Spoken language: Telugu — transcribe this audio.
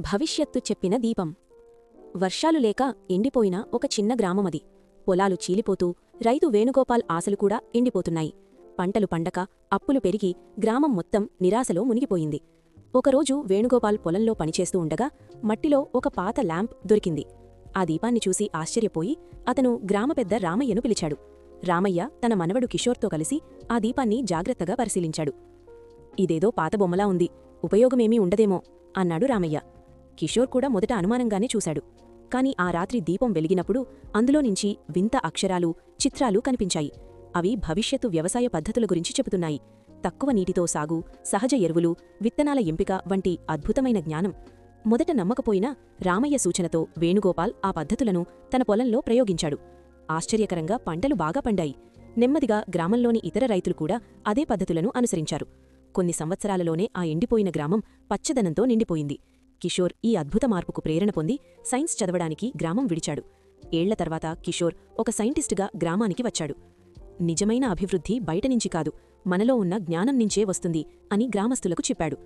భవిష్యత్తు చెప్పిన దీపం. వర్షాలు లేక ఎండిపోయిన ఒక చిన్న గ్రామమది. పొలాలు చీలిపోతూ రైతు వేణుగోపాల్ ఆశలు కూడా ఎండిపోతున్నాయి. పంటలు పండక అప్పులు పెరిగి గ్రామం మొత్తం నిరాశలో మునిగిపోయింది. ఒకరోజు వేణుగోపాల్ పొలంలో పనిచేస్తూ ఉండగా మట్టిలో ఒక పాత ల్యాంప్ దొరికింది. ఆ దీపాన్ని చూసి ఆశ్చర్యపోయి అతను గ్రామపెద్ద రామయ్యను పిలిచాడు. రామయ్య తన మనవడు కిషోర్తో కలిసి ఆ దీపాన్ని జాగ్రత్తగా పరిశీలించాడు. ఇదేదో పాత బొమ్మలా ఉంది, ఉపయోగమేమీ ఉండదేమో అన్నాడు రామయ్య. కిషోర్ కూడా మొదట అనుమానంగానే చూశాడు. కాని ఆ రాత్రి దీపం వెలిగినప్పుడు అందులోనుంచి వింత అక్షరాలు, చిత్రాలు కనిపించాయి. అవి భవిష్యత్తు వ్యవసాయ పద్ధతుల గురించి చెబుతున్నాయి. తక్కువ నీటితో సాగు, సహజ ఎరువులు, విత్తనాల ఎంపిక వంటి అద్భుతమైన జ్ఞానం. మొదట నమ్మకపోయినా రామయ్య సూచనతో వేణుగోపాల్ ఆ పద్ధతులను తన పొలంలో ప్రయోగించాడు. ఆశ్చర్యకరంగా పంటలు బాగా పండాయి. నెమ్మదిగా గ్రామంలోని ఇతర రైతులు కూడా అదే పద్ధతులను అనుసరించారు. కొన్ని సంవత్సరాలలోనే ఆ ఎండిపోయిన గ్రామం పచ్చదనంతో నిండిపోయింది. కిషోర్ ఈ అద్భుత మార్పుకు ప్రేరణ పొంది సైన్స్ చదవడానికి గ్రామం విడిచాడు. ఏళ్ల తర్వాత కిషోర్ ఒక సైంటిస్టుగా గ్రామానికి వచ్చాడు. నిజమైన అభివృద్ధి బయటనుంచి కాదు, మనలో ఉన్న జ్ఞానం నుంచే వస్తుంది అని గ్రామస్తులకు చెప్పాడు.